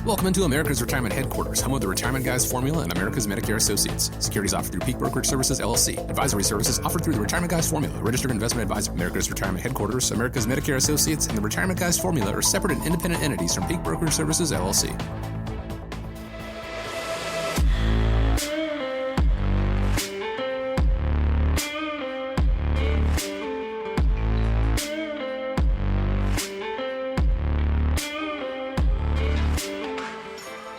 Welcome into America's Retirement Headquarters, home of the Retirement Guys Formula and America's Medicare Associates. Securities offered through Peak Brokerage Services, LLC. Advisory services offered through the Retirement Guys Formula, registered investment advisor. America's Retirement Headquarters, America's Medicare Associates, and the Retirement Guys Formula are separate and independent entities from Peak Brokerage Services, LLC.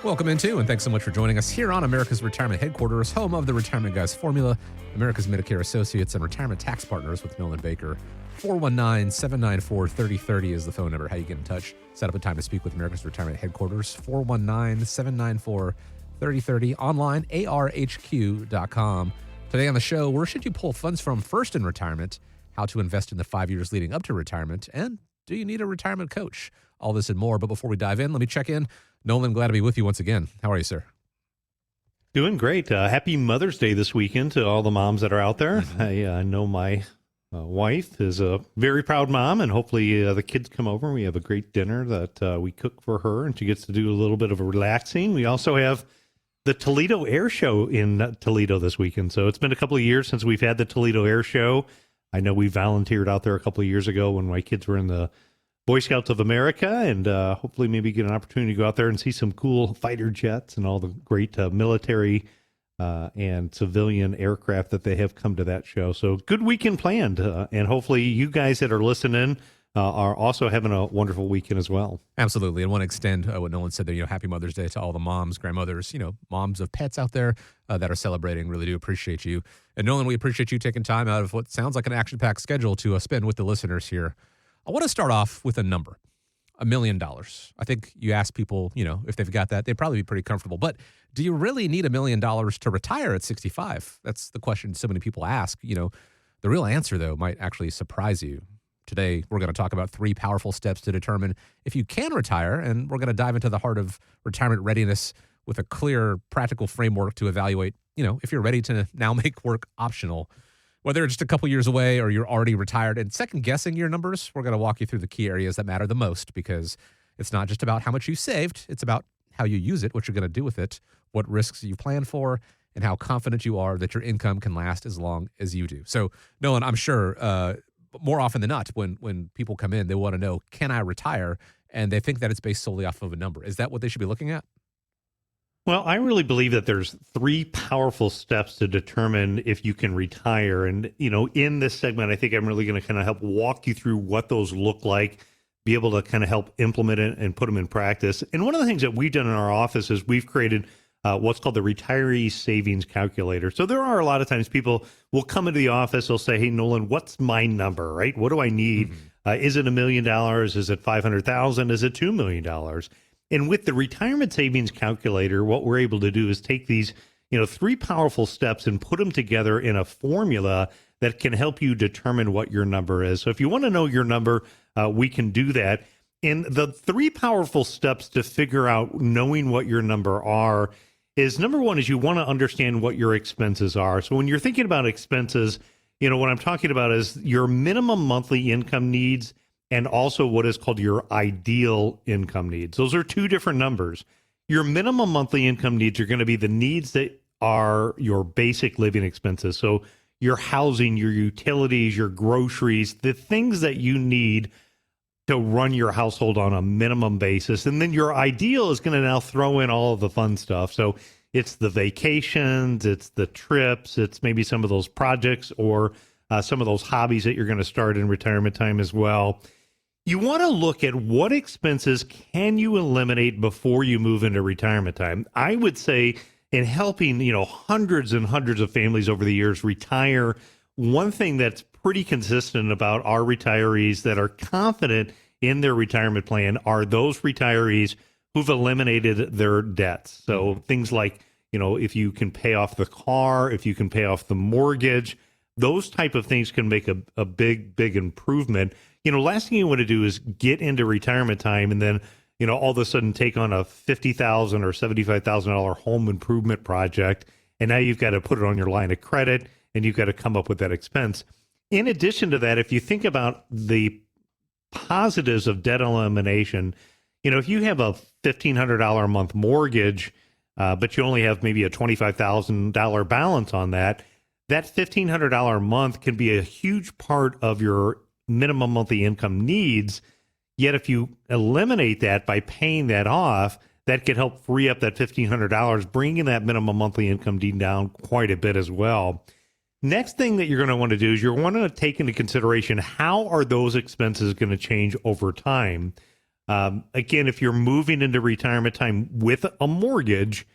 Welcome into, and thanks so much for joining us here on America's Retirement Headquarters, home of the Retirement Guys Formula, America's Medicare Associates, and Retirement Tax Partners with Nolan Baker. 419-794-3030 is the phone number. How you get in touch? Set up a time to speak with America's Retirement Headquarters. 419-794-3030. Online, arhq.com. Today on the show, where should you pull funds from first in retirement? How to invest in the 5 years leading up to retirement? And do you need a retirement coach? All this and more. But before we dive in, let me check in. Nolan, glad to be with you once again. How are you, sir? Doing great. Happy Mother's Day this weekend to all the moms that are out there. Mm-hmm. I know my wife is a very proud mom, and hopefully the kids come over and we have a great dinner that we cook for her, and she gets to do a little bit of a relaxing. We also have the Toledo Air Show in Toledo this weekend. So it's been a couple of years since we've had the Toledo Air Show. I know we volunteered out there a couple of years ago when my kids were in the Boy Scouts of America, and hopefully maybe get an opportunity to go out there and see some cool fighter jets and all the great military and civilian aircraft that they have come to that show. So good weekend planned, and hopefully you guys that are listening are also having a wonderful weekend as well. Absolutely, and want to extend what Nolan said there. Happy Mother's Day to all the moms, grandmothers, moms of pets out there that are celebrating. Really do appreciate you. And Nolan, we appreciate you taking time out of what sounds like an action-packed schedule to spend with the listeners here. I want to start off with a number, $1 million. I think you ask people, if they've got that, they'd probably be pretty comfortable. But do you really need $1 million to retire at 65? That's the question so many people ask. The real answer, though, might actually surprise you. Today, we're going to talk about 3 powerful steps to determine if you can retire, and we're going to dive into the heart of retirement readiness with a clear, practical framework to evaluate, if you're ready to now make work optional. Whether it's just a couple years away or you're already retired, and second-guessing your numbers, we're going to walk you through the key areas that matter the most, because it's not just about how much you saved. It's about how you use it, what you're going to do with it, what risks you plan for, and how confident you are that your income can last as long as you do. So, Nolan, I'm sure more often than not, when people come in, they want to know, can I retire? And they think that it's based solely off of a number. Is that what they should be looking at? Well, I really believe that there's 3 powerful steps to determine if you can retire. And, in this segment, I think I'm really going to kind of help walk you through what those look like, be able to kind of help implement it and put them in practice. And one of the things that we've done in our office is we've created what's called the Retiree Savings Calculator. So there are a lot of times people will come into the office, they'll say, hey, Nolan, what's my number, right? What do I need? Mm-hmm. Is it $1 million? Is it $500,000? Is it $2 million? And with the retirement savings calculator, what we're able to do is take these, 3 powerful steps and put them together in a formula that can help you determine what your number is. So if you want to know your number, we can do that. And the 3 powerful steps to figure out knowing what your number are is, number one, is you want to understand what your expenses are. So when you're thinking about expenses, what I'm talking about is your minimum monthly income needs and also what is called your ideal income needs. Those are 2 different numbers. Your minimum monthly income needs are going to be the needs that are your basic living expenses. So your housing, your utilities, your groceries, the things that you need to run your household on a minimum basis. And then your ideal is going to now throw in all of the fun stuff. So it's the vacations, it's the trips, it's maybe some of those projects or some of those hobbies that you're going to start in retirement time as well. You want to look at what expenses can you eliminate before you move into retirement time. I would say in helping, hundreds and hundreds of families over the years retire, one thing that's pretty consistent about our retirees that are confident in their retirement plan are those retirees who've eliminated their debts. So things like, if you can pay off the car, if you can pay off the mortgage, those type of things can make a big, big improvement. Last thing you want to do is get into retirement time and then, all of a sudden take on a $50,000 or $75,000 home improvement project. And now you've got to put it on your line of credit and you've got to come up with that expense. In addition to that, if you think about the positives of debt elimination, If you have a $1,500 a month mortgage, but you only have maybe a $25,000 balance on that, that $1,500 a month can be a huge part of your minimum monthly income needs. Yet if you eliminate that by paying that off, that could help free up that $1,500, bringing that minimum monthly income need down quite a bit as well. Next thing that you're going to want to do is you're going to take into consideration how are those expenses going to change over time. Again, if you're moving into retirement time with a mortgage,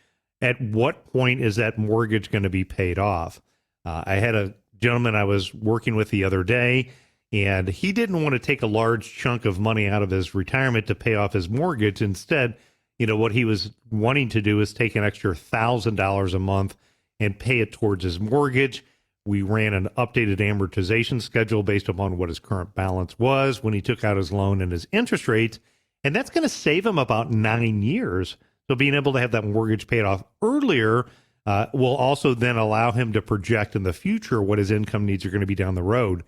at what point is that mortgage going to be paid off? I had a gentleman I was working with the other day, and he didn't want to take a large chunk of money out of his retirement to pay off his mortgage. Instead, what he was wanting to do is take an extra $1,000 a month and pay it towards his mortgage. We ran an updated amortization schedule based upon what his current balance was when he took out his loan and his interest rates. And that's going to save him about 9 years. So being able to have that mortgage paid off earlier will also then allow him to project in the future what his income needs are going to be down the road.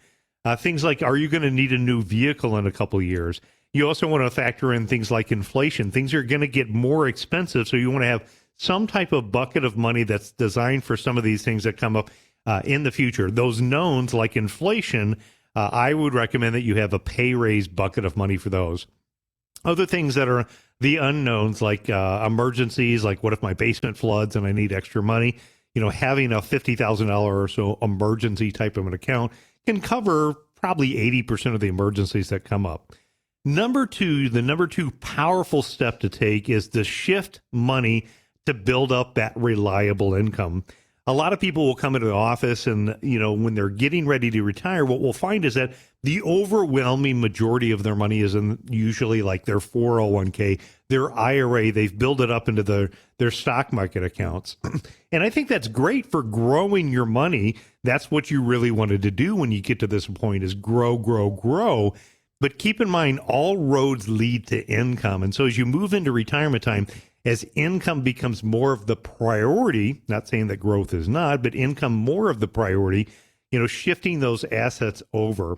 Things like, are you going to need a new vehicle in a couple of years? You also want to factor in things like inflation. Things are going to get more expensive. So you want to have some type of bucket of money that's designed for some of these things that come up in the future. Those knowns like inflation, I would recommend that you have a pay raise bucket of money for those. Other things that are the unknowns, like emergencies, like what if my basement floods and I need extra money? Having a $50,000 or so emergency type of an account can cover probably 80% of the emergencies that come up. The number two powerful step to take is to shift money to build up that reliable income. A lot of people will come into the office and, when they're getting ready to retire, what we'll find is that the overwhelming majority of their money is in usually like their 401k, their IRA. They've built it up into their stock market accounts. And I think that's great for growing your money. That's what you really wanted to do when you get to this point is grow, grow, grow. But keep in mind, all roads lead to income. And so as you move into retirement time, as income becomes more of the priority, not saying that growth is not, but income more of the priority, shifting those assets over.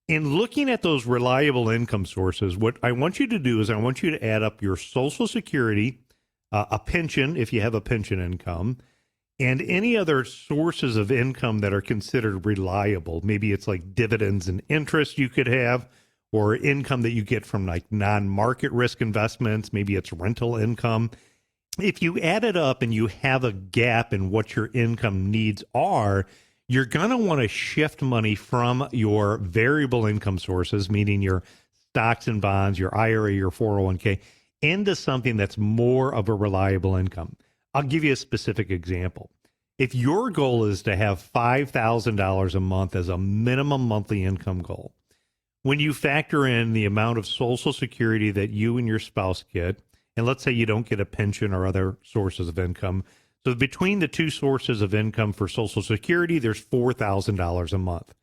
In looking at those reliable income sources, what I want you to do is I want you to add up your Social Security, a pension, if you have a pension income, and any other sources of income that are considered reliable. Maybe it's like dividends and interest you could have, or income that you get from like non-market risk investments. Maybe it's rental income. If you add it up and you have a gap in what your income needs are, you're going to want to shift money from your variable income sources, meaning your stocks and bonds, your IRA, your 401k, into something that's more of a reliable income. I'll give you a specific example. If your goal is to have $5,000 a month as a minimum monthly income goal, when you factor in the amount of Social Security that you and your spouse get, and let's say you don't get a pension or other sources of income, so between the two sources of income for Social Security, there's $4,000 a month.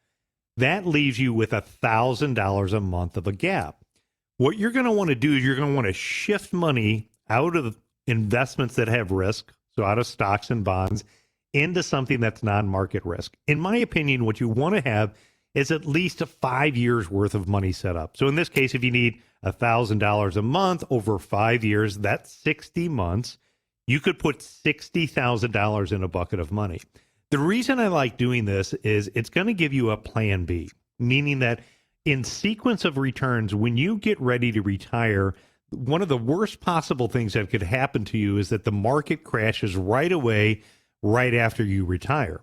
That leaves you with $1,000 a month of a gap. What you're going to want to do is you're going to want to shift money out of investments that have risk, so out of stocks and bonds, into something that's non-market risk. In my opinion, what you want to have is at least 5 years worth of money set up. So in this case, if you need $1,000 a month over 5 years, that's 60 months. You could put $60,000 in a bucket of money. The reason I like doing this is it's going to give you a plan B, meaning that in sequence of returns, when you get ready to retire, one of the worst possible things that could happen to you is that the market crashes right away, right after you retire.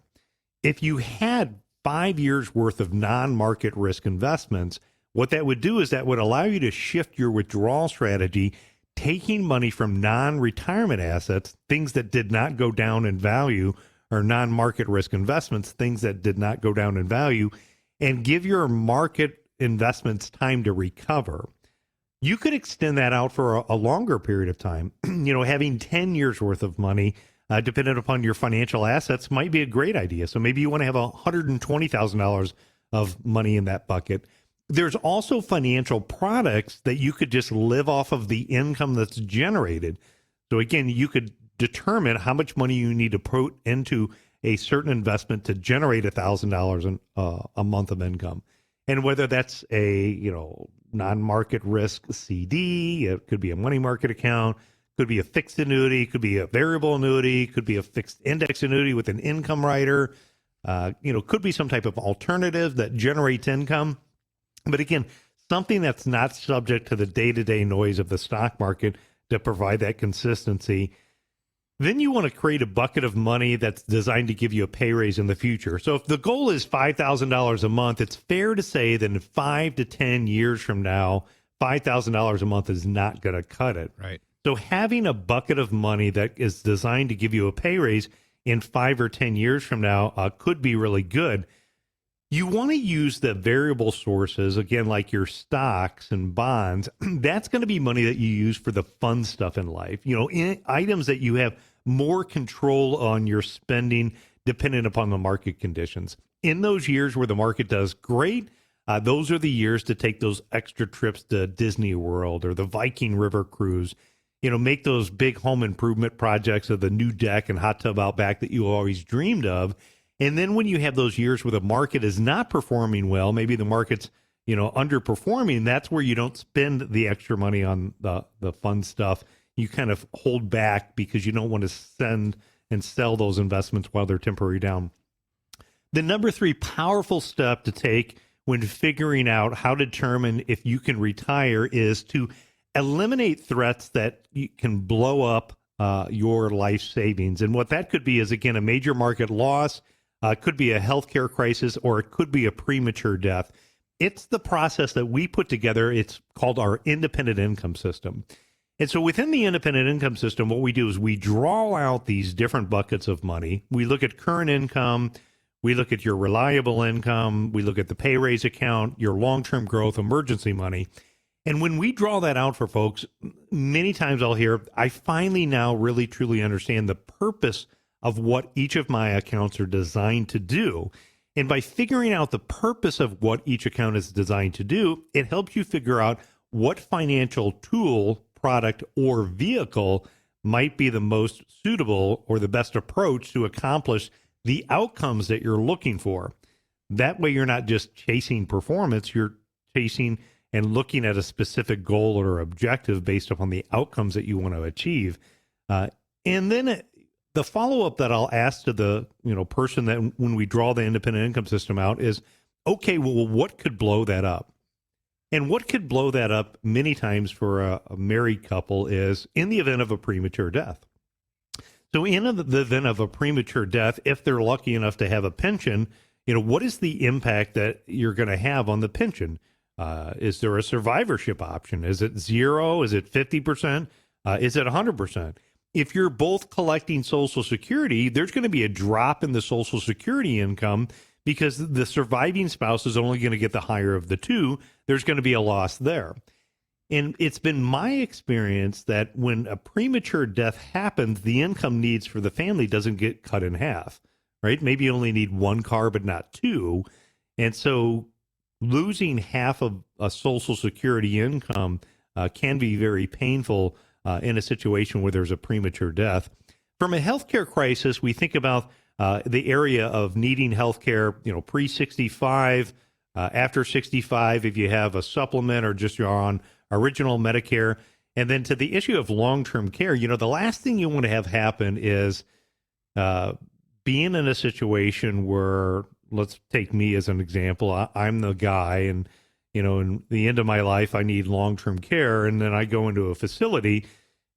If you had 5 years worth of non-market risk investments, what that would do is that would allow you to shift your withdrawal strategy, taking money from non-retirement assets, things that did not go down in value, or non-market risk investments, things that did not go down in value, and give your market investments time to recover. You could extend that out for a longer period of time. Having 10 years worth of money, depending upon your financial assets, might be a great idea. So maybe you want to have $120,000 of money in that bucket. There's also financial products that you could just live off of the income that's generated. So again, you could determine how much money you need to put into a certain investment to generate $1,000 a month of income. And whether that's a, non-market risk CD. It could be a money market account, could be a fixed annuity, could be a variable annuity, could be a fixed index annuity with an income rider. Could be some type of alternative that generates income. But again, something that's not subject to the day-to-day noise of the stock market to provide that consistency. Then you want to create a bucket of money that's designed to give you a pay raise in the future. So if the goal is $5,000 a month, it's fair to say that in 5 to 10 years from now, $5,000 a month is not going to cut it. Right. So having a bucket of money that is designed to give you a pay raise in 5 or 10 years from now could be really good. You want to use the variable sources, again, like your stocks and bonds. That's going to be money that you use for the fun stuff in life. Items that you have more control on your spending dependent upon the market conditions. In those years where the market does great, those are the years to take those extra trips to Disney World or the Viking River cruise. Make those big home improvement projects of the new deck and hot tub out back that you always dreamed of. And then when you have those years where the market is not performing well, maybe the market's, underperforming, that's where you don't spend the extra money on the fun stuff. You kind of hold back because you don't want to send and sell those investments while they're temporarily down. The number 3 powerful step to take when figuring out how to determine if you can retire is to eliminate threats that can blow up your life savings. And what that could be is, again, a major market loss. It could be a healthcare crisis, or it could be a premature death. It's the process that we put together. It's called our independent income system. And so within the independent income system, what we do is we draw out these different buckets of money. We look at current income. We look at your reliable income. We look at the pay raise account, your long-term growth, emergency money. And when we draw that out for folks, many times I'll hear, I finally now really truly understand the purpose of what each of my accounts are designed to do. And by figuring out the purpose of what each account is designed to do, it helps you figure out what financial tool, product, or vehicle might be the most suitable or the best approach to accomplish the outcomes that you're looking for. That way you're not just chasing performance, you're chasing and looking at a specific goal or objective based upon the outcomes that you want to achieve. And then the follow-up that I'll ask to the person that when we draw the independent income system out is, okay, well, what could blow that up? And what could blow that up many times for a married couple is in the event of a premature death. So in the event of a premature death, if they're lucky enough to have a pension, what is the impact that you're going to have on the pension? Is there a survivorship option? Is it 0? Is it 50%? Is it 100%? If you're both collecting Social Security, there's going to be a drop in the Social Security income because the surviving spouse is only going to get the higher of the two. There's going to be a loss there. And it's been my experience that when a premature death happens, the income needs for the family doesn't get cut in half, right? Maybe you only need 1 car, but not 2. And so losing half of a Social Security income can be very painful in a situation where there's a premature death. From a healthcare crisis, we think about the area of needing healthcare, pre-65, after 65, if you have a supplement or just you're on original Medicare. And then to the issue of long-term care, the last thing you want to have happen is being in a situation where, let's take me as an example. I'm the guy, and in the end of my life, I need long-term care. And then I go into a facility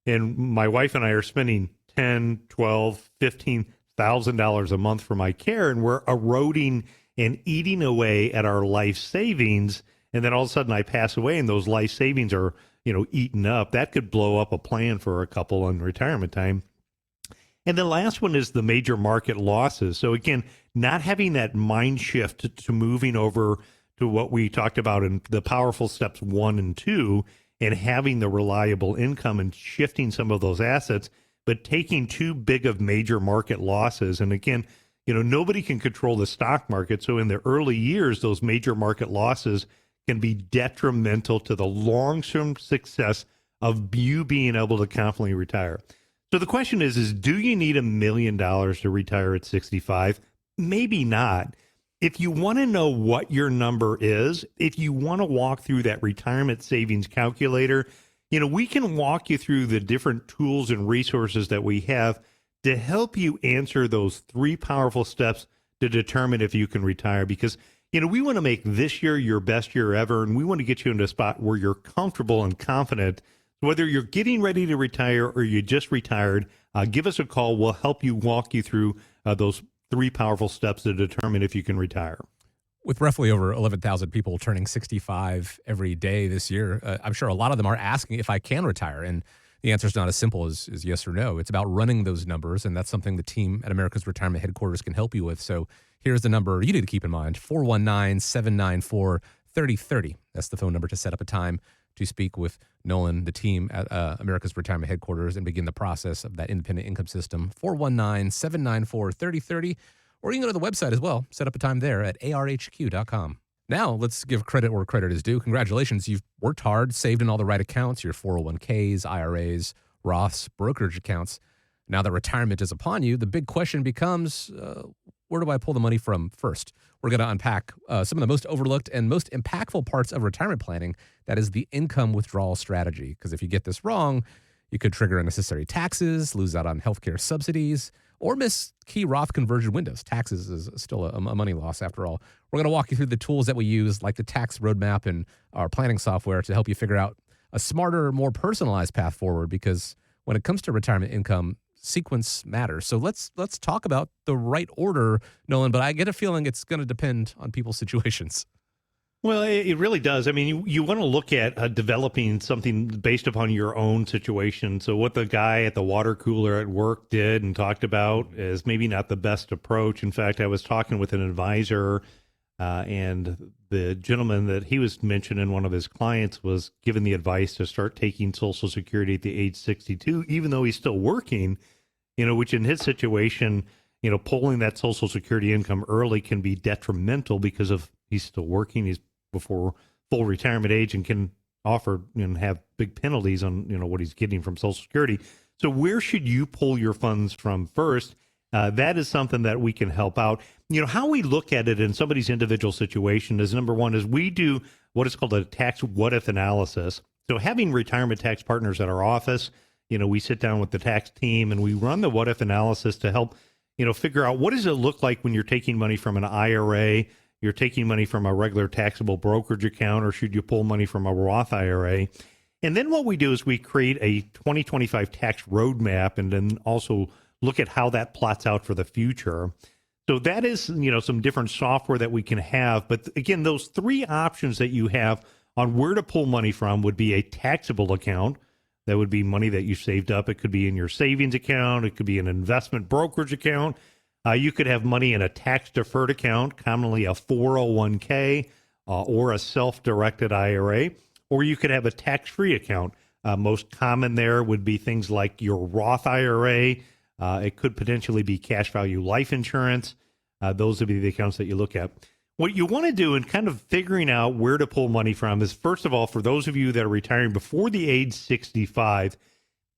and my wife and I are spending $10, $12, $15,000 a month for my care. And we're eroding and eating away at our life savings. And then all of a sudden I pass away and those life savings are, eaten up. That could blow up a plan for a couple in retirement time. And the last one is the major market losses. So again, not having that mind shift to moving over to what we talked about in the powerful steps 1 and 2, and having the reliable income and shifting some of those assets, but taking too big of major market losses. And again, nobody can control the stock market. So in the early years, those major market losses can be detrimental to the long-term success of you being able to confidently retire. So the question is do you need $1 million to retire at 65? Maybe not. If you want to know what your number is, if you want to walk through that retirement savings calculator, we can walk you through the different tools and resources that we have to help you answer those three powerful steps to determine if you can retire. Because, we want to make this year your best year ever, and we want to get you into a spot where you're comfortable and confident. Whether you're getting ready to retire or you just retired, give us a call. We'll help you walk you through those three powerful steps to determine if you can retire. With roughly over 11,000 people turning 65 every day this year, I'm sure a lot of them are asking if I can retire. And the answer is not as simple as yes or no. It's about running those numbers, and that's something the team at America's Retirement Headquarters can help you with. So here's the number you need to keep in mind, 419-794-3030. That's the phone number to set up a time to speak with Nolan, the team at America's Retirement Headquarters, and begin the process of that independent income system, 419-794-3030. Or you can go to the website as well. Set up a time there at arhq.com. Now, let's give credit where credit is due. Congratulations. You've worked hard, saved in all the right accounts, your 401ks, IRAs, Roths, brokerage accounts. Now that retirement is upon you, the big question becomes, where do I pull the money from first? We're going to unpack some of the most overlooked and most impactful parts of retirement planning. That is the income withdrawal strategy. Because if you get this wrong, you could trigger unnecessary taxes, lose out on healthcare subsidies, or miss key Roth conversion windows. Taxes is still a money loss after all. We're going to walk you through the tools that we use, like the tax roadmap and our planning software, to help you figure out a smarter, more personalized path forward. Because when it comes to retirement income, sequence matters. So let's talk about the right order, Nolan, but I get a feeling it's going to depend on people's situations. Well, it really does. I mean, you want to look at developing something based upon your own situation. So what the guy at the water cooler at work did and talked about is maybe not the best approach. In fact, I was talking with an advisor, and the gentleman that he was mentioning, one of his clients, was given the advice to start taking Social Security at the age 62, even though he's still working, which in his situation, pulling that Social Security income early can be detrimental because of he's still working. He's before full retirement age and can offer and have big penalties on what he's getting from Social Security. So where should you pull your funds from first? That is something that we can help out. How we look at it in somebody's individual situation is, number one, is we do what is called a tax what-if analysis. So having retirement tax partners at our office, we sit down with the tax team and we run the what-if analysis to help figure out what does it look like when you're taking money from an IRA, you're taking money from a regular taxable brokerage account, or should you pull money from a Roth IRA? And then what we do is we create a 2025 tax roadmap and then also look at how that plots out for the future. So that is, some different software that we can have. But again, those three options that you have on where to pull money from would be a taxable account. That would be money that you saved up. It could be in your savings account. It could be an investment brokerage account. You could have money in a tax-deferred account, commonly a 401k or a self-directed IRA, or you could have a tax-free account. Most common there would be things like your Roth IRA. It could potentially be cash value life insurance. Those would be the accounts that you look at. What you want to do in kind of figuring out where to pull money from is, first of all, for those of you that are retiring before the age 65,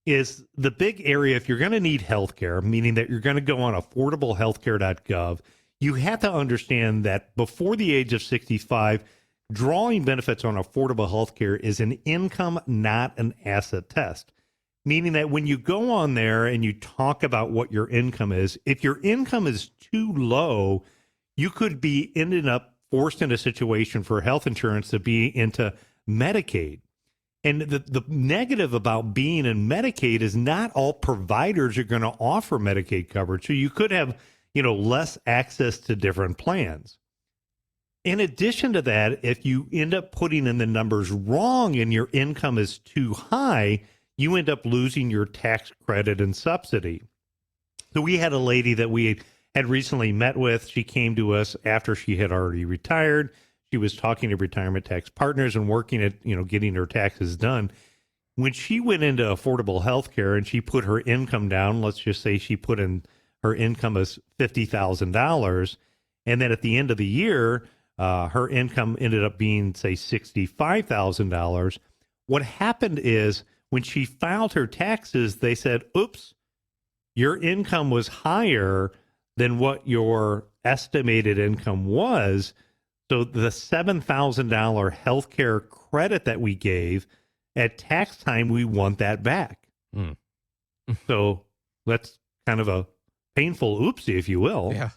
is the big area. If you're going to need healthcare, meaning that you're going to go on affordablehealthcare.gov, you have to understand that before the age of 65, drawing benefits on affordable healthcare is an income, not an asset test. Meaning that when you go on there and you talk about what your income is, if your income is too low, you could be ending up forced in a situation for health insurance to be into Medicaid. And the negative about being in Medicaid is not all providers are going to offer Medicaid coverage. So you could have, less access to different plans. In addition to that, if you end up putting in the numbers wrong and your income is too high, you end up losing your tax credit and subsidy. So we had a lady that we had recently met with. She came to us after she had already retired. She was talking to retirement tax partners and working at, getting her taxes done. When she went into affordable health care and she put her income down, let's just say she put in her income as $50,000. And then at the end of the year, her income ended up being, say, $65,000. What happened is when she filed her taxes, they said, oops, your income was higher, than what your estimated income was. So the $7,000 healthcare credit that we gave at tax time, we want that back. Mm. So that's kind of a painful oopsie, if you will. Yeah.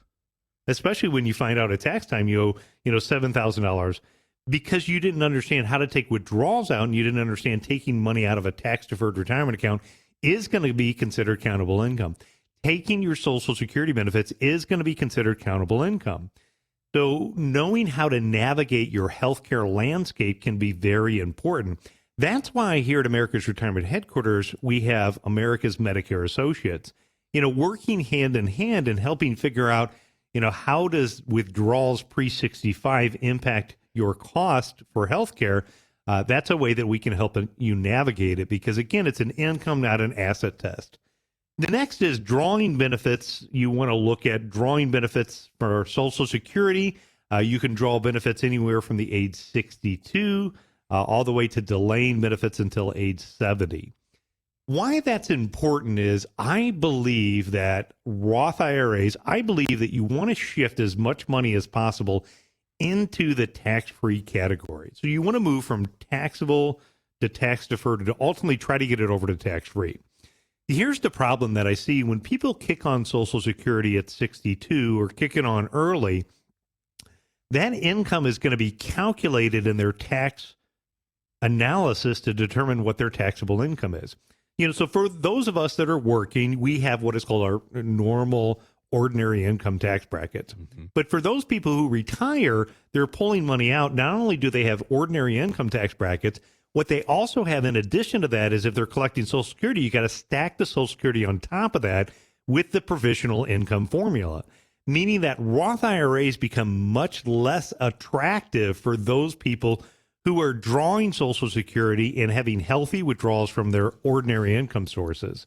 Especially when you find out at tax time you owe, $7,000 because you didn't understand how to take withdrawals out and you didn't understand taking money out of a tax deferred retirement account is going to be considered countable income. Taking your Social Security benefits is going to be considered countable income. So knowing how to navigate your healthcare landscape can be very important. That's why here at America's Retirement Headquarters, we have America's Medicare Associates, working hand in hand and helping figure out, how does withdrawals pre-65 impact your cost for healthcare? That's a way that we can help you navigate it because, again, it's an income, not an asset test. The next is drawing benefits. You want to look at drawing benefits for Social Security. You can draw benefits anywhere from the age 62 all the way to delaying benefits until age 70. Why that's important is I believe that Roth IRAs, I believe that you want to shift as much money as possible into the tax-free category. So you want to move from taxable to tax-deferred to ultimately try to get it over to tax-free. Here's the problem that I see when people kick on Social Security at 62 or kick it on early, that income is going to be calculated in their tax analysis to determine what their taxable income is. So for those of us that are working, we have what is called our normal ordinary income tax brackets. Mm-hmm. But for those people who retire, they're pulling money out. Not only do they have ordinary income tax brackets, what they also have in addition to that is if they're collecting Social Security, you got to stack the Social Security on top of that with the provisional income formula, meaning that Roth IRAs become much less attractive for those people who are drawing Social Security and having healthy withdrawals from their ordinary income sources.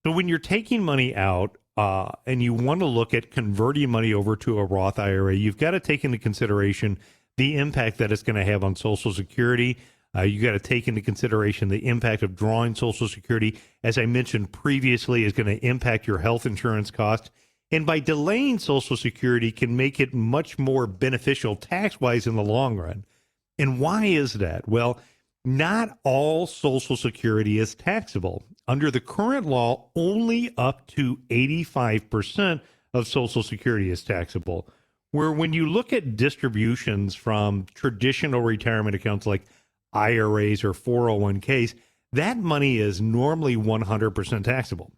So when you're taking money out and you want to look at converting money over to a Roth IRA, you've got to take into consideration the impact that it's going to have on Social Security. You got to take into consideration the impact of drawing Social Security, as I mentioned previously, is going to impact your health insurance cost. And by delaying Social Security can make it much more beneficial tax-wise in the long run. And why is that? Well, not all Social Security is taxable. Under the current law, only up to 85% of Social Security is taxable. Where when you look at distributions from traditional retirement accounts like IRAs or 401ks, that money is normally 100% taxable.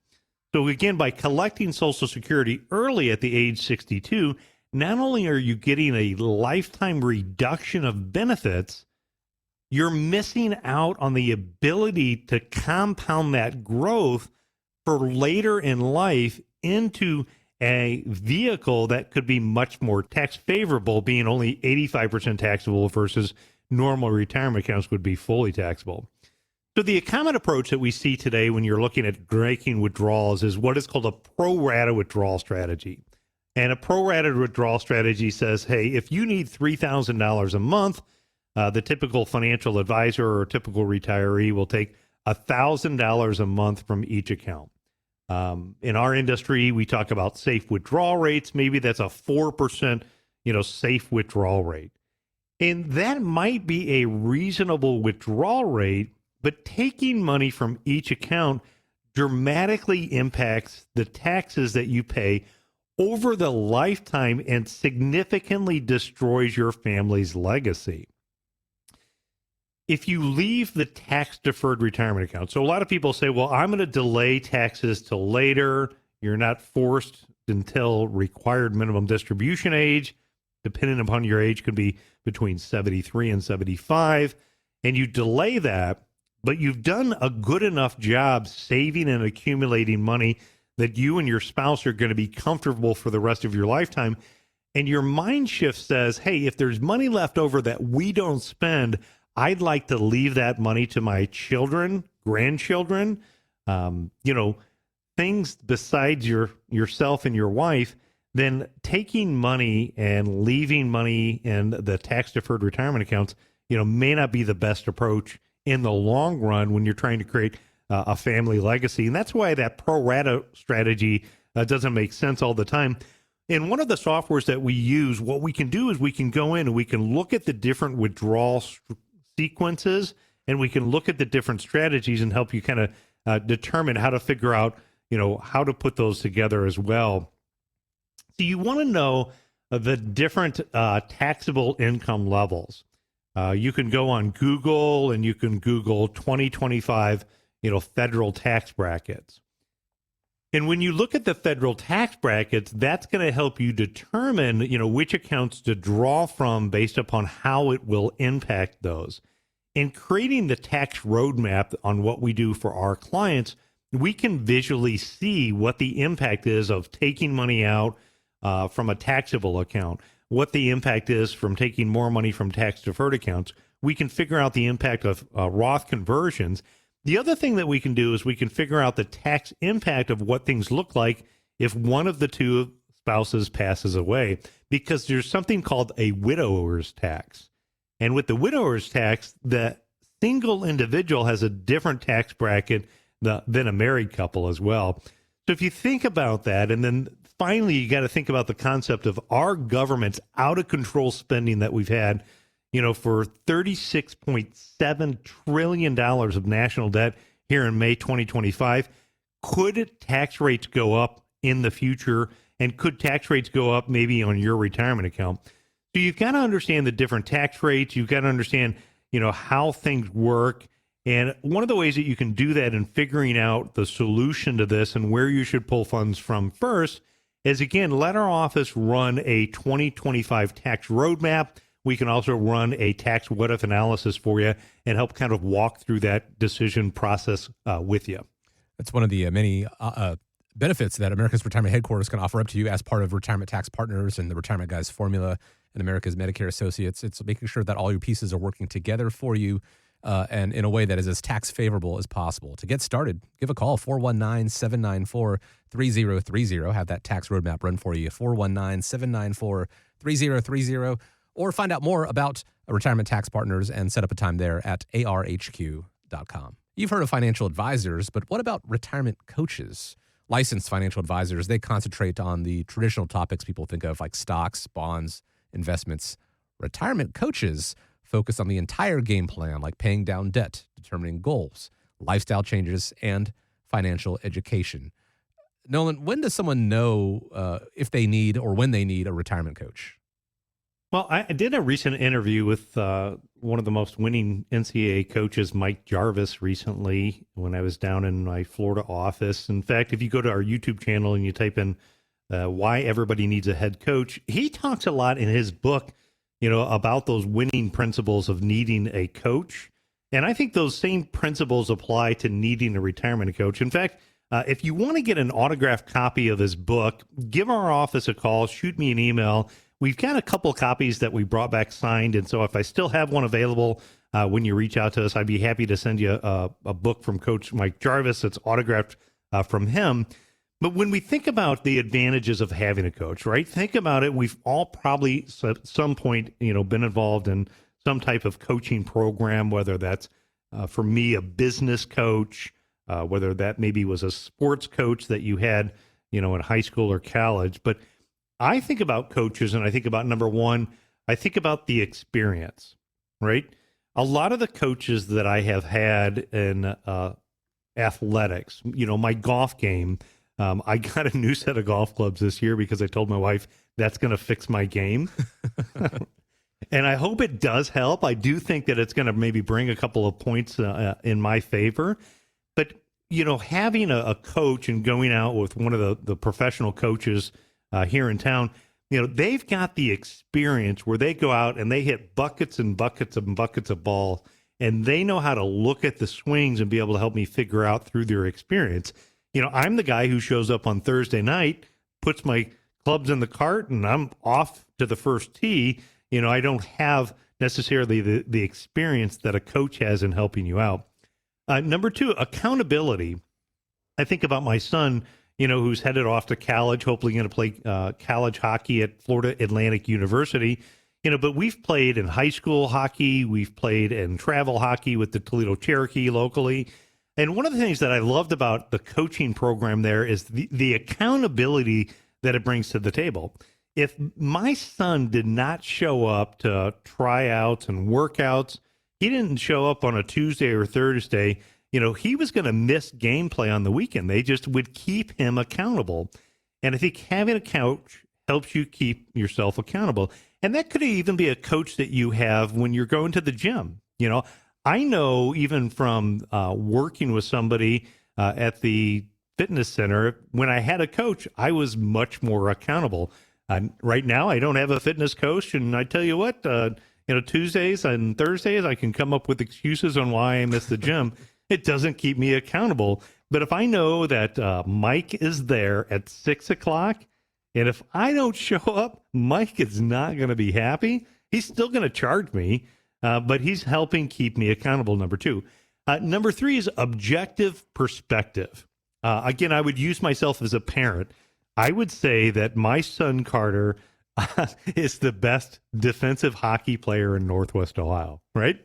So again, by collecting Social Security early at the age 62, not only are you getting a lifetime reduction of benefits, you're missing out on the ability to compound that growth for later in life into a vehicle that could be much more tax favorable, being only 85% taxable versus normal retirement accounts would be fully taxable. So the common approach that we see today when you're looking at making withdrawals is what is called a pro rata withdrawal strategy. And a pro rata withdrawal strategy says, hey, if you need $3,000 a month, the typical financial advisor or typical retiree will take $1,000 a month from each account. In our industry, we talk about safe withdrawal rates. Maybe that's a 4%, safe withdrawal rate. And that might be a reasonable withdrawal rate, but taking money from each account dramatically impacts the taxes that you pay over the lifetime and significantly destroys your family's legacy. If you leave the tax-deferred retirement account, so a lot of people say, well, I'm going to delay taxes till later. You're not forced until required minimum distribution age. Depending upon your age, could be between 73 and 75. And you delay that, but you've done a good enough job saving and accumulating money that you and your spouse are going to be comfortable for the rest of your lifetime. And your mind shift says, hey, if there's money left over that we don't spend, I'd like to leave that money to my children, grandchildren, things besides yourself and your wife. Then taking money and leaving money in the tax-deferred retirement accounts, may not be the best approach in the long run when you're trying to create a family legacy. And that's why that pro rata strategy doesn't make sense all the time. In one of the softwares that we use, what we can do is we can go in and we can look at the different withdrawal sequences, and we can look at the different strategies and help you kind of determine how to figure out, how to put those together as well. So you want to know the different taxable income levels. You can go on Google and you can Google 2025, federal tax brackets. And when you look at the federal tax brackets, that's going to help you determine, which accounts to draw from based upon how it will impact those. In creating the tax roadmap on what we do for our clients, we can visually see what the impact is of taking money out from a taxable account, what the impact is from taking more money from tax-deferred accounts. We can figure out the impact of Roth conversions. The other thing that we can do is we can figure out the tax impact of what things look like if one of the two spouses passes away, because there's something called a widower's tax. And with the widower's tax, the single individual has a different tax bracket than a married couple as well. So if you think about that, and then finally, you got to think about the concept of our government's out of control spending that we've had, for $36.7 trillion of national debt here in May 2025. Could tax rates go up in the future? And could tax rates go up maybe on your retirement account? So you've got to understand the different tax rates. You've got to understand, how things work. And one of the ways that you can do that in figuring out the solution to this and where you should pull funds from first is, again, let our office run a 2025 tax roadmap. We can also run a tax what-if analysis for you and help kind of walk through that decision process with you. That's one of the many benefits that America's Retirement Headquarters can offer up to you as part of Retirement Tax Partners and the Retirement Guys formula and America's Medicare Associates. It's making sure that all your pieces are working together for you and in a way that is as tax favorable as possible. To get started, give a call, 419-794-3030. Have that tax roadmap run for you, 419-794-3030. Or find out more about Retirement Tax Partners and set up a time there at arhq.com. You've heard of financial advisors, but what about retirement coaches? Licensed financial advisors, they concentrate on the traditional topics people think of like stocks, bonds, investments. Retirement coaches focus on the entire game plan, like paying down debt, determining goals, lifestyle changes, and financial education. Nolan, when does someone know if they need or when they need a retirement coach? Well, I did a recent interview with one of the most winning NCAA coaches, Mike Jarvis, recently when I was down in my Florida office. In fact, if you go to our YouTube channel and you type in why everybody needs a head coach, he talks a lot in his book, about those winning principles of needing a coach. And I think those same principles apply to needing a retirement coach. In fact, if you want to get an autographed copy of his book, give our office a call, shoot me an email. We've got a couple copies that we brought back signed, and so if I still have one available when you reach out to us, I'd be happy to send you a book from Coach Mike Jarvis that's autographed from him. But when we think about the advantages of having a coach, right? Think about it. We've all probably at some point, been involved in some type of coaching program, whether that's for me a business coach, whether that maybe was a sports coach that you had, in high school or college, but I think about coaches and I think about, number one, I think about the experience, right? A lot of the coaches that I have had in athletics, my golf game, I got a new set of golf clubs this year because I told my wife that's going to fix my game. And I hope it does help. I do think that it's going to maybe bring a couple of points in my favor. But, having a coach and going out with one of the professional coaches here in town, they've got the experience where they go out and they hit buckets and buckets and buckets of balls, and they know how to look at the swings and be able to help me figure out through their experience. I'm the guy who shows up on Thursday night, puts my clubs in the cart, and I'm off to the first tee. I don't have necessarily the experience that a coach has in helping you out. Number two, accountability. I think about my son, who's headed off to college, hopefully going to play college hockey at Florida Atlantic University. But we've played in high school hockey. We've played in travel hockey with the Toledo Cherokee locally. And one of the things that I loved about the coaching program there is the accountability that it brings to the table. If my son did not show up to tryouts and workouts, he didn't show up on a Tuesday or Thursday, he was going to miss gameplay on the weekend. They just would keep him accountable. And I think having a coach helps you keep yourself accountable. And that could even be a coach that you have when you're going to the gym. I know even from working with somebody at the fitness center, when I had a coach, I was much more accountable. Right now, I don't have a fitness coach, and I tell you what, Tuesdays and Thursdays, I can come up with excuses on why I missed the gym. It doesn't keep me accountable. But if I know that Mike is there at 6 o'clock, and if I don't show up, Mike is not going to be happy. He's still going to charge me, but he's helping keep me accountable, number two. Number three is objective perspective. Again, I would use myself as a parent. I would say that my son, Carter, is the best defensive hockey player in Northwest Ohio, right?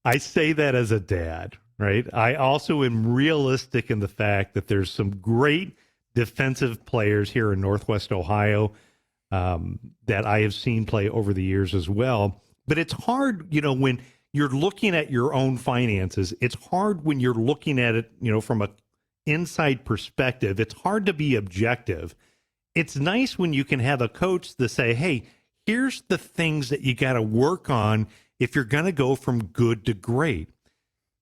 I say that as a dad, right? I also am realistic in the fact that there's some great defensive players here in Northwest Ohio that I have seen play over the years as well. But it's hard, when you're looking at your own finances. It's hard when you're looking at it, from a inside perspective. It's hard to be objective. It's nice when you can have a coach to say, hey, here's the things that you got to work on if you're going to go from good to great.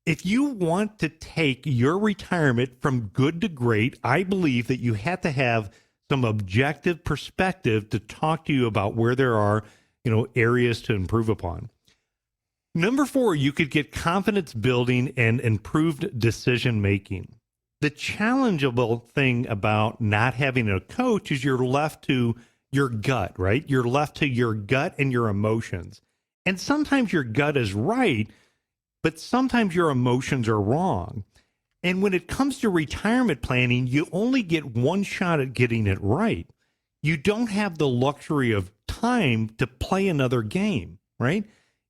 If you want to take your retirement from good to great, I believe that you have to have some objective perspective to talk to you about where there are, areas to improve upon. Number four, you could get confidence building and improved decision making. The challengeable thing about not having a coach is you're left to your gut, right? You're left to your gut and your emotions. And sometimes your gut is right, but sometimes your emotions are wrong. And when it comes to retirement planning, you only get one shot at getting it right. You don't have the luxury of time to play another game, right?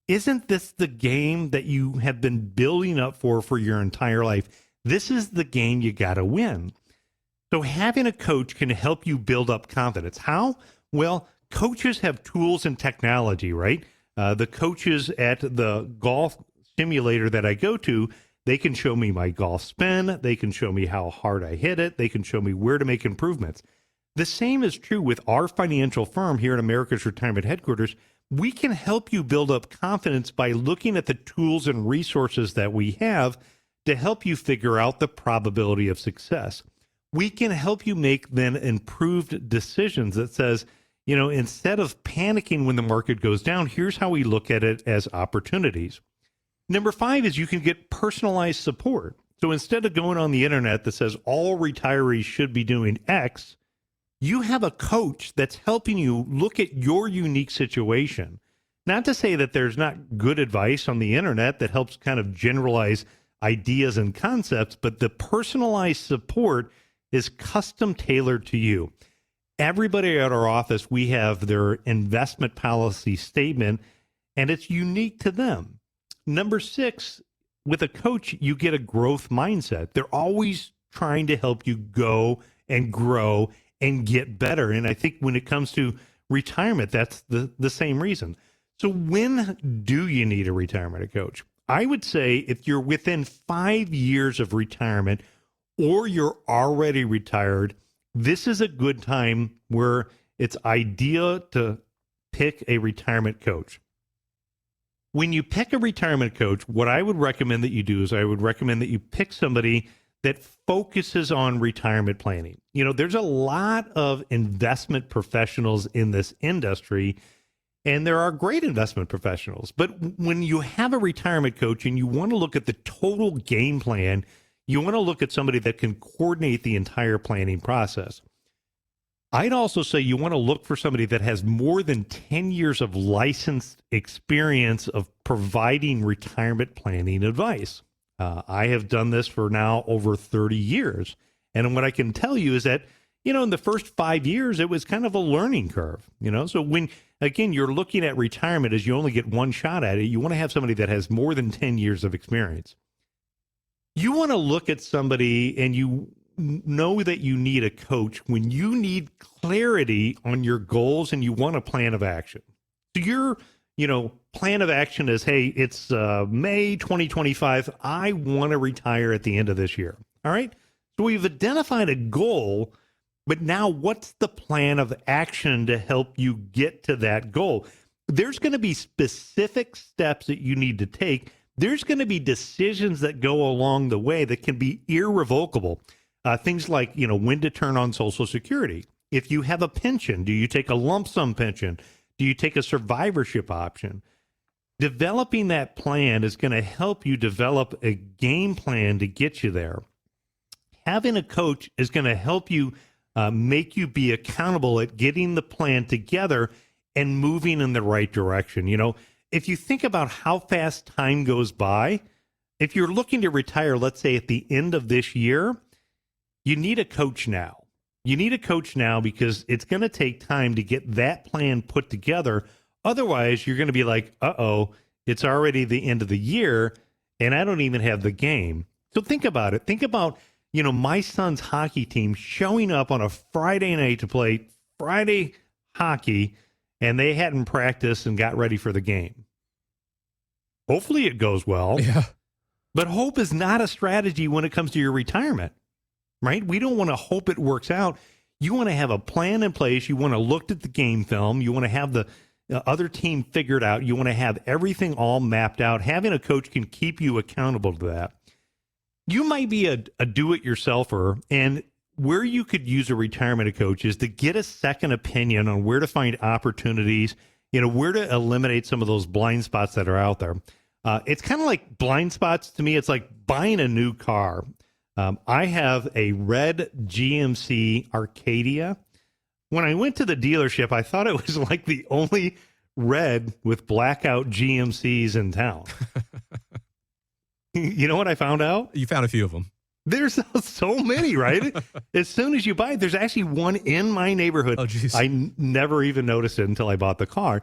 Isn't this the game that you have been building up for your entire life? This is the game you got to win. So having a coach can help you build up confidence. How? Well, coaches have tools and technology, right? The coaches at the golf simulator that I go to, they can show me my golf spin. They can show me how hard I hit it. They can show me where to make improvements. The same is true with our financial firm here at America's Retirement Headquarters. We can help you build up confidence by looking at the tools and resources that we have to help you figure out the probability of success. We can help you make then improved decisions that says, instead of panicking when the market goes down, here's how we look at it as opportunities. Number five is you can get personalized support. So instead of going on the internet that says all retirees should be doing X, you have a coach that's helping you look at your unique situation. Not to say that there's not good advice on the internet that helps kind of generalize ideas and concepts, but the personalized support is custom tailored to you. Everybody at our office, we have their investment policy statement, and it's unique to them. Number six, with a coach, you get a growth mindset. They're always trying to help you go and grow and get better. And I think when it comes to retirement, that's the same reason. So when do you need a retirement coach? I would say if you're within 5 years of retirement or you're already retired, this is a good time where it's ideal to pick a retirement coach. When you pick a retirement coach, what I would recommend that you do is I would recommend that you pick somebody that focuses on retirement planning. There's a lot of investment professionals in this industry, and there are great investment professionals. But when you have a retirement coach and you want to look at the total game plan, you want to look at somebody that can coordinate the entire planning process. I'd also say you want to look for somebody that has more than 10 years of licensed experience of providing retirement planning advice. I have done this for now over 30 years. And what I can tell you is that, in the first 5 years, it was kind of a learning curve, So when, again, you're looking at retirement as you only get one shot at it, you want to have somebody that has more than 10 years of experience. You want to look at somebody and you know that you need a coach when you need clarity on your goals and you want a plan of action. So your, plan of action is, hey, it's May 2025. I want to retire at the end of this year. All right. So we've identified a goal, but now what's the plan of action to help you get to that goal? There's going to be specific steps that you need to take. There's going to be decisions that go along the way that can be irrevocable. Things like, when to turn on Social Security. If you have a pension, do you take a lump sum pension? Do you take a survivorship option? Developing that plan is going to help you develop a game plan to get you there. Having a coach is going to help you make you be accountable at getting the plan together and moving in the right direction. If you think about how fast time goes by, if you're looking to retire, let's say at the end of this year, you need a coach now. You need a coach now because it's going to take time to get that plan put together. Otherwise, you're going to be like, it's already the end of the year and I don't even have the game. So think about it. Think about, my son's hockey team showing up on a Friday night to play Friday hockey, and they hadn't practiced and got ready for the game. Hopefully it goes well. Yeah. But hope is not a strategy when it comes to your retirement, right? We don't want to hope it works out. You want to have a plan in place. You want to look at the game film. You want to have the other team figured out. You want to have everything all mapped out. Having a coach can keep you accountable to that. You might be a do-it-yourselfer, and where you could use a retirement coach is to get a second opinion on where to find opportunities, where to eliminate some of those blind spots that are out there. It's kind of like blind spots to me. It's like buying a new car. I have a red GMC Arcadia. When I went to the dealership, I thought it was like the only red with blackout GMCs in town. You know what I found out? You found a few of them. There's so many, right? As soon as you buy it, there's actually one in my neighborhood. Oh, geez. I never even noticed it until I bought the car.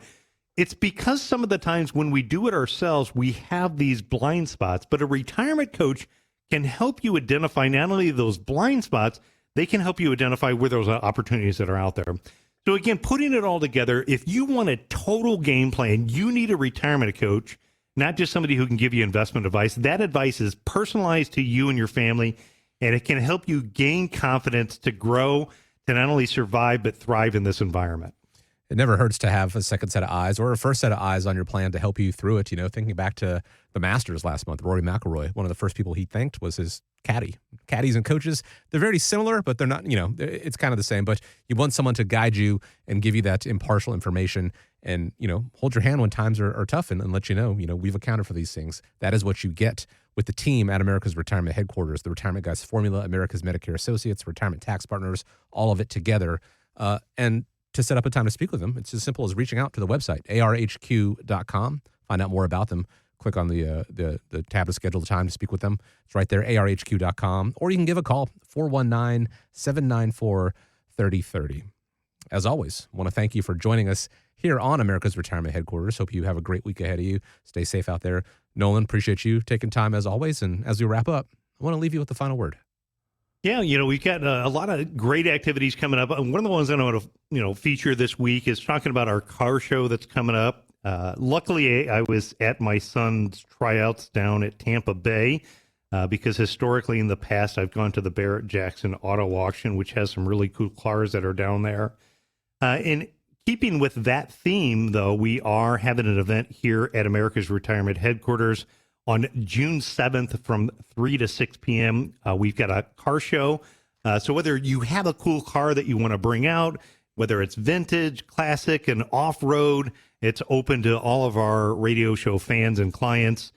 It's because some of the times when we do it ourselves, we have these blind spots. But a retirement coach can help you identify not only those blind spots, they can help you identify where those opportunities that are out there. So again, putting it all together, if you want a total game plan, you need a retirement coach, not just somebody who can give you investment advice. That advice is personalized to you and your family, and it can help you gain confidence to grow, to not only survive, but thrive in this environment. It never hurts to have a second set of eyes or a first set of eyes on your plan to help you through it. Thinking back to the Masters last month, Rory McIlroy, one of the first people he thanked was his caddy. Caddies and coaches, they're very similar, but they're not, it's kind of the same. But you want someone to guide you and give you that impartial information and, hold your hand when times are tough and let you know, we've accounted for these things. That is what you get with the team at America's Retirement Headquarters, the Retirement Guys Formula, America's Medicare Associates, Retirement Tax Partners, all of it together. And to set up a time to speak with them, it's as simple as reaching out to the website, arhq.com. Find out more about them. Click on the tab to schedule the time to speak with them. It's right there, arhq.com. Or you can give a call, 419-794-3030. As always, I want to thank you for joining us here on America's Retirement Headquarters. Hope you have a great week ahead of you. Stay safe out there. Nolan, appreciate you taking time as always. And as we wrap up, I want to leave you with the final word. Yeah, we've got a lot of great activities coming up. And one of the ones I want to, feature this week is talking about our car show that's coming up. Luckily, I was at my son's tryouts down at Tampa Bay because historically in the past, I've gone to the Barrett-Jackson Auto Auction, which has some really cool cars that are down there. In keeping with that theme, though, we are having an event here at America's Retirement Headquarters on June 7th from 3 to 6 p.m. We've got a car show. So whether you have a cool car that you want to bring out, whether it's vintage, classic, and off-road, it's open to all of our radio show fans and clients.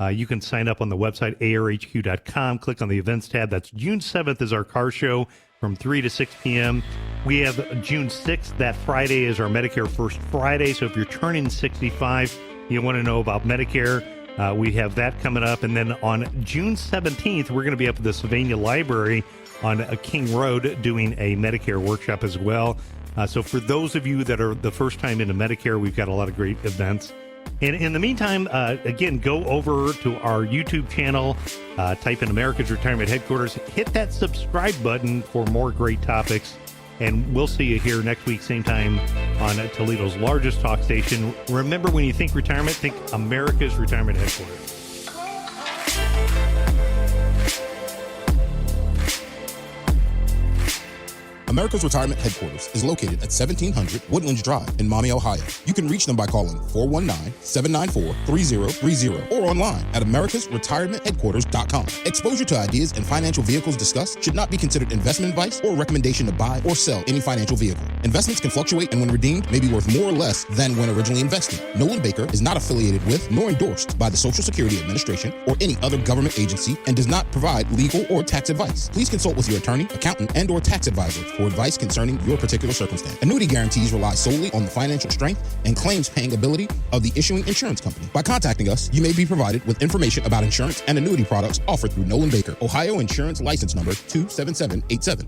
You can sign up on the website, arhq.com. Click on the events tab. That's June 7th is our car show from 3 to 6 p.m. We have June 6th. That Friday is our Medicare First Friday. So if you're turning 65, you want to know about Medicare, we have that coming up. And then on June 17th, we're going to be up at the Sylvania Library on King Road doing a Medicare workshop as well. So for those of you that are the first time into Medicare, we've got a lot of great events. And in the meantime, again, go over to our YouTube channel, type in America's Retirement Headquarters, hit that subscribe button for more great topics. And we'll see you here next week, same time on Toledo's largest talk station. Remember, when you think retirement, think America's Retirement Headquarters. America's Retirement Headquarters is located at 1700 Woodlands Drive in Maumee, Ohio. You can reach them by calling 419-794-3030 or online at americasretirementheadquarters.com. Exposure to ideas and financial vehicles discussed should not be considered investment advice or recommendation to buy or sell any financial vehicle. Investments can fluctuate and when redeemed may be worth more or less than when originally invested. Nolan Baker is not affiliated with nor endorsed by the Social Security Administration or any other government agency and does not provide legal or tax advice. Please consult with your attorney, accountant, and or tax advisor for advice concerning your particular circumstance. Annuity guarantees rely solely on the financial strength and claims paying ability of the issuing insurance company. By contacting us, you may be provided with information about insurance and annuity products offered through Nolan Baker, Ohio Insurance License Number 27787.